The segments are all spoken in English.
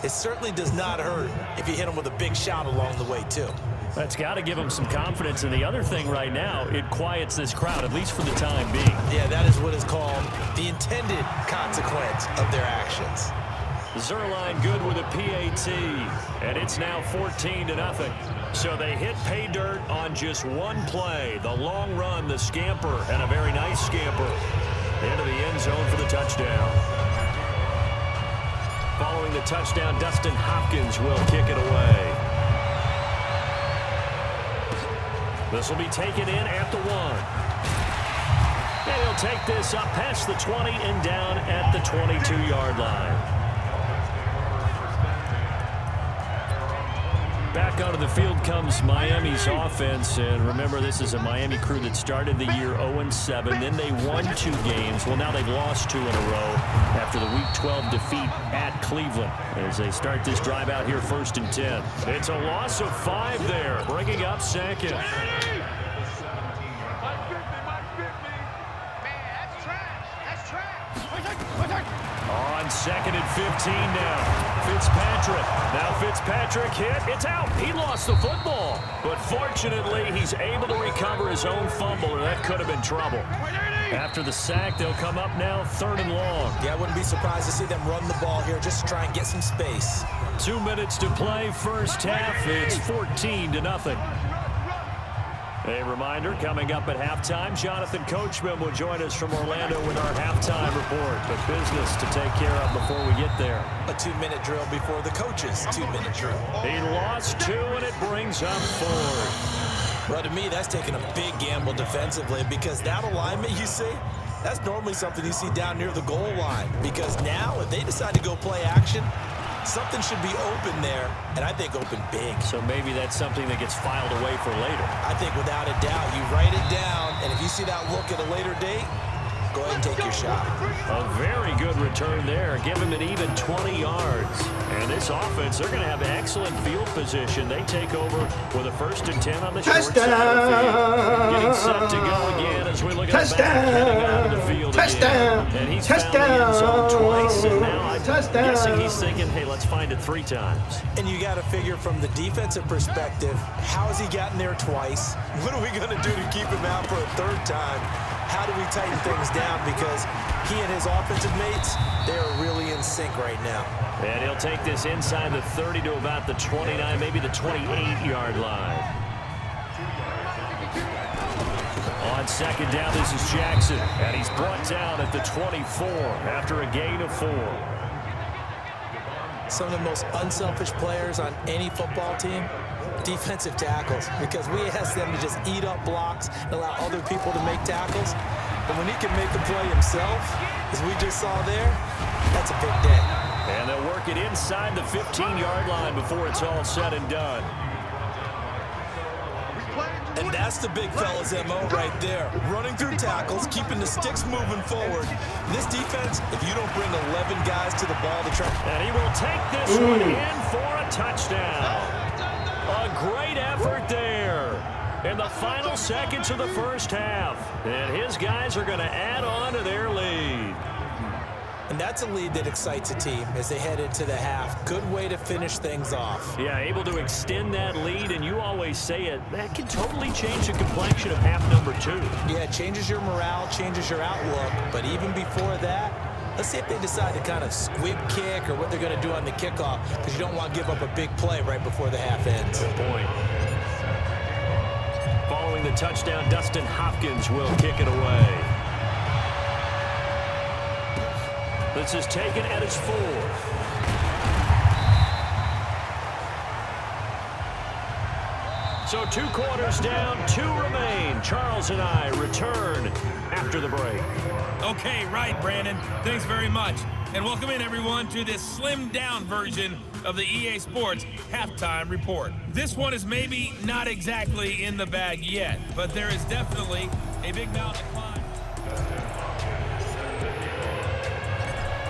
it certainly does not hurt if you hit them with a big shot along the way, too. That's got to give them some confidence. And the other thing right now, it quiets this crowd, at least for the time being. Yeah, that is what is called the intended consequence of their actions. Zerline good with a PAT, and it's now 14-0. So they hit pay dirt on just one play. The long run, the scamper, and a very nice scamper into the end zone for the touchdown. Following the touchdown, Dustin Hopkins will kick it away. This will be taken in at the 1. And he'll take this up past the 20 and down at the 22-yard line. Back onto the field comes Miami's offense. And remember, this is a Miami crew that started the year 0-7. Then they won 2 games. Well, now they've lost 2 in a row after the Week 12 defeat at Cleveland. As they start this drive out here, 1st and 10. It's a loss of 5 there, bringing up 2nd. On 2nd and 15 now. Fitzpatrick. Now Fitzpatrick hit. It's out. He lost the football. But fortunately, he's able to recover his own fumble, or that could have been trouble. After the sack, they'll come up now 3rd and long. Yeah, I wouldn't be surprised to see them run the ball here just to try and get some space. 2 minutes to play, first half. It's 14-0. A reminder, coming up at halftime, Jonathan Coachman will join us from Orlando with our halftime report. But business to take care of before we get there. A 2-minute drill before the coach's 2-minute drill. He lost 2, and it brings up 4. Well, to me, that's taking a big gamble defensively, because that alignment you see, that's normally something you see down near the goal line. Because now, if they decide to go play action, something should be open there, and I think open big. So maybe that's something that gets filed away for later. I think without a doubt, you write it down, and if you see that look at a later date, go ahead and take your shot. A very good return there. Give him an even 20 yards. And this offense, they're going to have excellent field position. They take over with a 1st and 10 on the short side of the field. Getting set to go again as we look at the back heading out of the field again. And he's found the end zone twice, and now I'm guessing he's thinking, hey, let's find it 3 times. And you got to figure from the defensive perspective, how has he gotten there twice? What are we going to do to keep him out for a 3rd time? How do we tighten things down? Because he and his offensive mates, they are really in sync right now. And he'll take this inside the 30 to about the 29, maybe the 28-yard line. On 2nd down, this is Jackson. And he's brought down at the 24 after a gain of 4. Some of the most unselfish players on any football team, defensive tackles, because we ask them to just eat up blocks and allow other people to make tackles. But when he can make the play himself, as we just saw there, that's a big day. And they'll work it inside the 15-yard line before it's all said and done. And that's the big fella's MO right there. Running through tackles, keeping the sticks moving forward. This defense, if you don't bring 11 guys to the ball to try... And he will take this one in for a touchdown. A great effort there in the final seconds of the first half. And his guys are going to add on to their lead. And that's a lead that excites a team as they head into the half. Good way to finish things off. Yeah, able to extend that lead, and you always say it, that can totally change the complexion of half number 2. Yeah, it changes your morale, changes your outlook. But even before that, let's see if they decide to kind of squib kick or what they're going to do on the kickoff, because you don't want to give up a big play right before the half ends. Good point. Following the touchdown, Dustin Hopkins will kick it away. This is taken at its 4. So 2 quarters down, 2 remain. Charles and I return after the break. Okay, right, Brandon. Thanks very much. And welcome in, everyone, to this slimmed-down version of the EA Sports Halftime Report. This one is maybe not exactly in the bag yet, but there is definitely a big mountain to climb.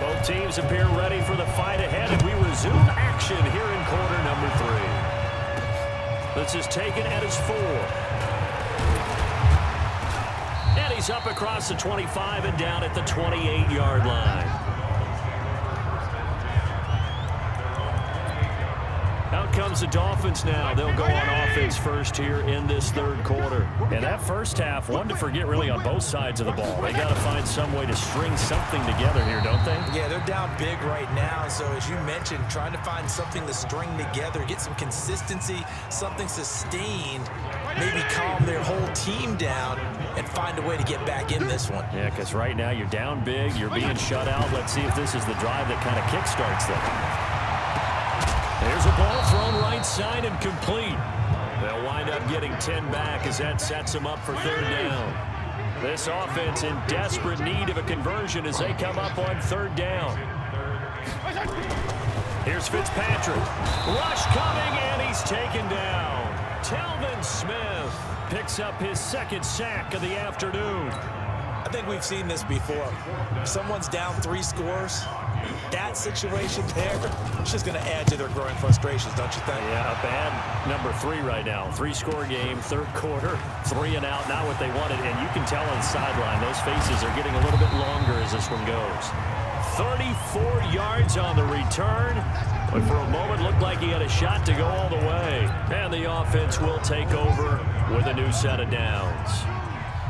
Both teams appear ready for the fight ahead, and we resume action here in quarter number 3. This is taken at its 4. And he's up across the 25 and down at the 28-yard line. comes the Dolphins now. They'll go on offense first here in this third quarter. And that first half, one to forget really on both sides of the ball. They got to find some way to string something together here, don't they? Yeah, they're down big right now. So as you mentioned, trying to find something to string together, get some consistency, something sustained, maybe calm their whole team down and find a way to get back in this one. Yeah, because right now you're down big, you're being shut out. Let's see if this is the drive that kind of kickstarts them. There's a ball thrown right side and complete. They'll wind up getting 10 back as that sets them up for third down. This offense in desperate need of a conversion as they come up on third down. Here's Fitzpatrick. Rush coming, and he's taken down. Telvin Smith picks up his second sack of the afternoon. I think we've seen this before. If someone's down 3 scores, that situation there, it's just going to add to their growing frustrations, don't you think? Yeah, bad number 3 right now. 3-score game, third quarter, 3 and out, not what they wanted. And you can tell on the sideline, those faces are getting a little bit longer as this one goes. 34 yards on the return, but for a moment looked like he had a shot to go all the way. And the offense will take over with a new set of downs.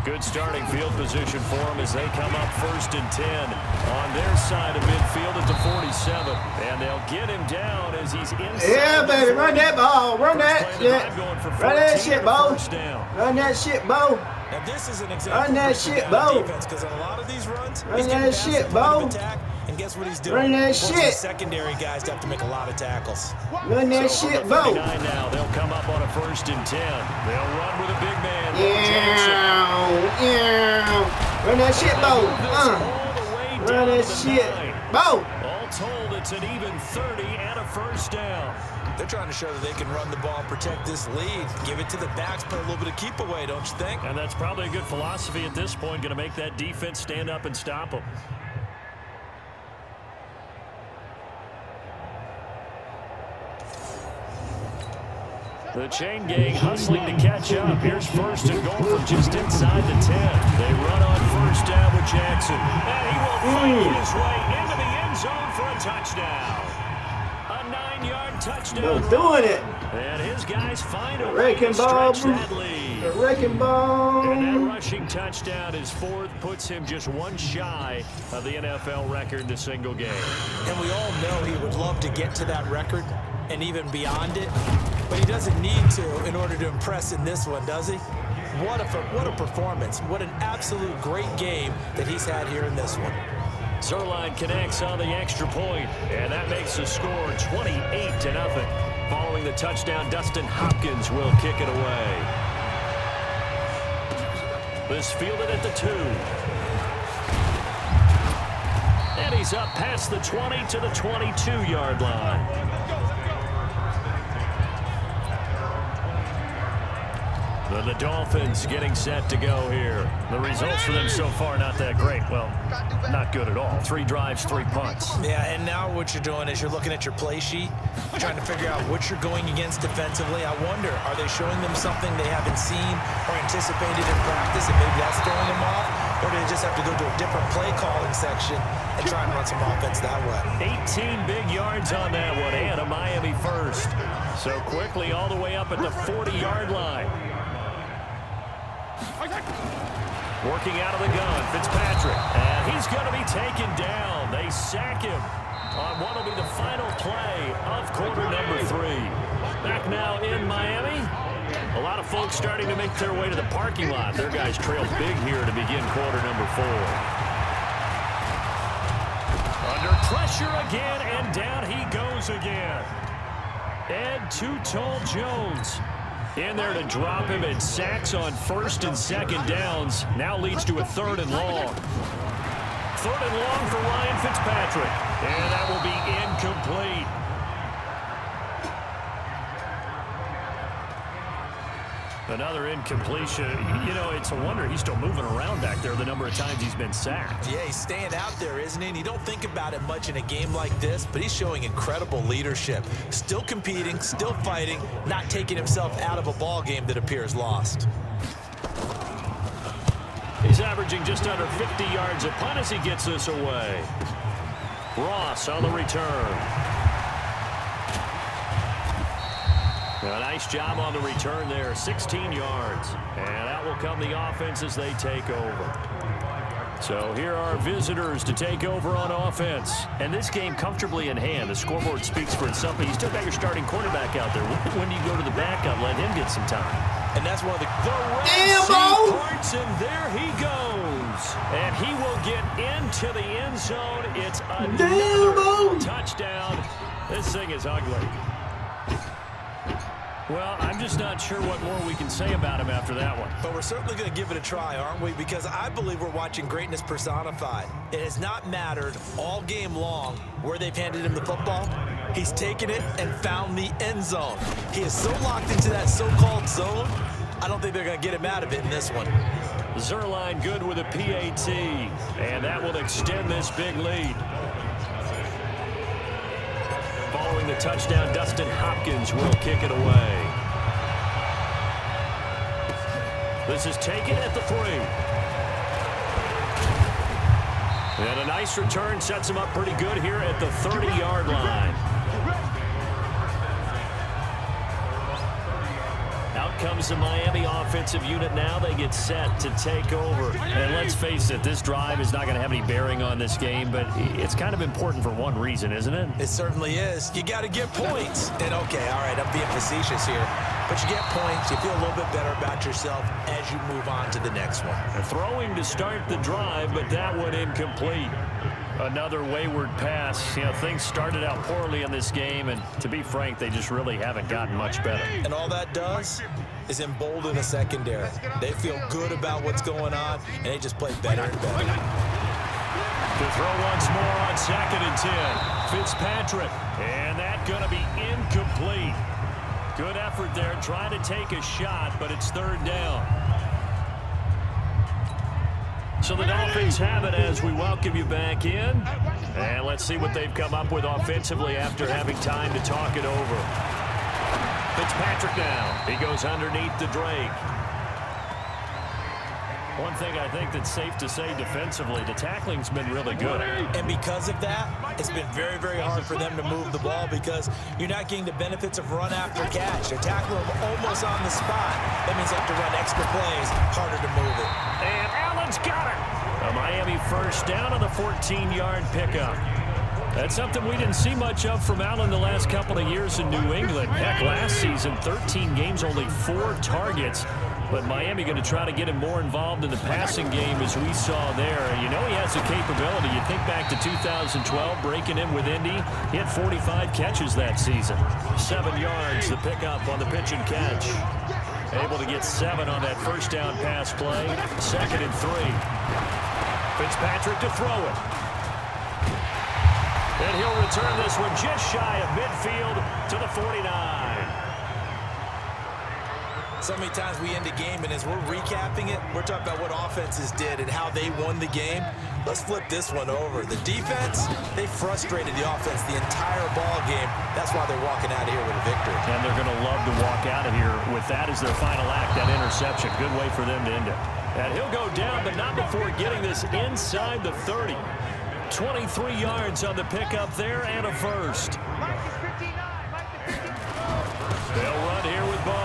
Good starting field position for them as they come up first and 10 on their side of midfield at the 47. And they'll get him down as he's inside. Yeah, baby, run that ball. Run that shit. Run that shit, Bo. Run that shit, Bo. Now this is an example Run that shit, Bo. defense, because on a lot of these runs, Run that shit, Bo. And guess what he's doing? Run that Forces shit. secondary guys to have to make a lot of tackles. Run that shit, Bo. Now they'll come up on a first and 10. They'll run with a big man. Yeah. Run that shit, Bo. Run that shit, Bo. All told, it's an even 30 and a first down. They're trying to show that they can run the ball and protect this lead. Give it to the backs, play a little bit of keep away, don't you think? And that's probably a good philosophy at this point, going to make that defense stand up and stop them. The chain gang hustling to catch up. Here's first and goal from just inside the 10. They run on first down with Jackson. And he will fight his way into the end zone for a touchdown. A 9-yard touchdown. They're doing it. And his guys find a way to ball. stretch that lead. The wrecking ball. And that rushing touchdown is fourth, puts him just one shy of the NFL record in a single game. And we all know he would love to get to that record and even beyond it, but he doesn't need to in order to impress in this one, does he? What a performance. What an absolute great game that he's had here in this one. Zerline connects on the extra point, and that makes the score 28-0. Following the touchdown, Dustin Hopkins will kick it away. This fielded at the 2. And he's up past the 20 to the 22-yard line. The Dolphins getting set to go here. The results for them so far not that great. Well, not good at all. 3 drives, 3 punts. Yeah, and now what you're doing is you're looking at your play sheet, trying to figure out what you're going against defensively. I wonder, are they showing them something they haven't seen or anticipated in practice, and maybe that's throwing them off? Or do they just have to go to a different play calling section and try and run some offense that way? 18 big yards on that one, and a Miami first. So quickly all the way up at the 40-yard line. Working out of the gun, Fitzpatrick. And he's going to be taken down. They sack him on what will be the final play of quarter number 3. Back now in Miami. A lot of folks starting to make their way to the parking lot. Their guys trailed big here to begin quarter number 4. Under pressure again, and down he goes again. Ed Too-Tall Jones in there to drop him, and sacks on first and second downs. Now leads to a 3rd and long. 3rd and long for Ryan Fitzpatrick. And that will be incomplete. Another incompletion. You know, it's a wonder he's still moving around back there the number of times he's been sacked. Yeah, he's staying out there, isn't he? And you don't think about it much in a game like this, but he's showing incredible leadership. Still competing, still fighting, not taking himself out of a ball game that appears lost. He's averaging just under 50 yards a punt as he gets this away. Ross on the return. A nice job on the return there, 16 yards. And that will come the offense as they take over. So here are visitors to take over on offense. And this game comfortably in hand. The scoreboard speaks for itself, but you still got your starting quarterback out there. When do you go to the backup, let him get some time? And that's one of the Red Sea parts, and there he goes. And he will get into the end zone. It's another touchdown. This thing is ugly. Well, I'm just not sure what more we can say about him after that one. But we're certainly going to give it a try, aren't we? Because I believe we're watching greatness personified. It has not mattered all game long where they've handed him the football. He's taken it and found the end zone. He is so locked into that so-called zone, I don't think they're going to get him out of it in this one. Zerline good with a PAT, and that will extend this big lead. Following the touchdown, Dustin Hopkins will kick it away. This is taken at the 3. And a nice return sets him up pretty good here at the 30-yard line. Out comes the Miami offensive unit now. They get set to take over. And let's face it, this drive is not going to have any bearing on this game, but it's kind of important for one reason, isn't it? It certainly is. You got to get points. And okay, all right, I'm being facetious here. But you get points, you feel a little bit better about yourself as you move on to the next one. Throwing to start the drive, but that one incomplete. Another wayward pass. You know, things started out poorly in this game, and to be frank, they just really haven't gotten much better. And all that does is embolden a secondary. They feel good about what's going on, and they just play better and better. To throw once more on 2nd and 10. Fitzpatrick, and that's going to be incomplete. Good effort there, trying to take a shot, but it's 3rd down. So the Dolphins have it as we welcome you back in. And let's see what they've come up with offensively after having time to talk it over. Fitzpatrick now. He goes underneath the Drake. One thing I think that's safe to say defensively, the tackling's been really good. And because of that, it's been very, very hard for them to move the ball because you're not getting the benefits of run after catch. They're tackling them almost on the spot. That means they have to run extra plays, harder to move it. And Allen's got it. A Miami first down on the 14-yard pickup. That's something we didn't see much of from Allen the last couple of years in New England. Heck, last season, 13 games, only 4 targets. But Miami going to try to get him more involved in the passing game as we saw there. You know he has the capability. You think back to 2012, breaking in with Indy. He had 45 catches that season. 7 yards, the pickup on the pitch and catch. Able to get 7 on that first down pass play. 2nd and 3. Fitzpatrick to throw it. And he'll return this one just shy of midfield to the 49. So many times we end a game, and as we're recapping it, we're talking about what offenses did and how they won the game. Let's flip this one over. The defense, they frustrated the offense the entire ball game. That's why they're walking out of here with a victory. And they're going to love to walk out of here with that as their final act, that interception. Good way for them to end it. And he'll go down, but not before getting this inside the 30. 23 yards on the pickup there and a first. They'll run here with Bo.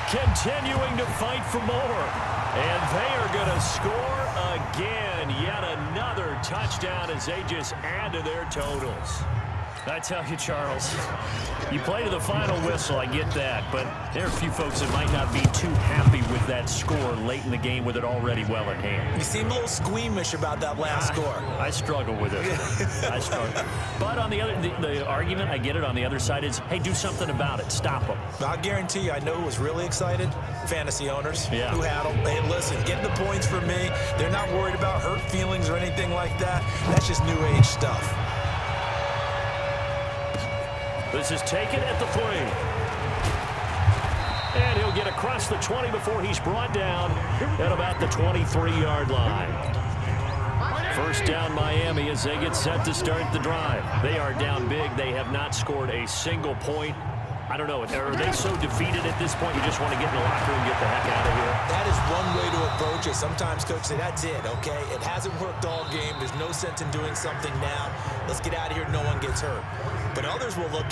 Continuing to fight for more. And they are going to score again. Yet another touchdown as they just add to their totals. I tell you, Charles, you play to the final whistle, I get that, but there are a few folks that might not be too happy with that score late in the game with it already well in hand. You seem a little squeamish about that last score. I struggle with it. I struggle. But on the other, the argument, I get it, on the other side is, hey, do something about it. Stop them. I'll guarantee you, I know who was really excited. Fantasy owners who had them. Hey, listen, get the points for me. They're not worried about hurt feelings or anything like that. That's just new age stuff. This is taken at the 3. And he'll get across the 20 before he's brought down at about the 23-yard line. First down Miami as they get set to start the drive. They are down big. They have not scored a single point. I don't know. Are they so defeated at this point you just want to get in the locker room and get the heck out of here? That is one way to approach it. Sometimes coaches say, that's it, okay? It hasn't worked all game. There's no sense in doing something now. Let's get out of here. No one gets hurt. But others will look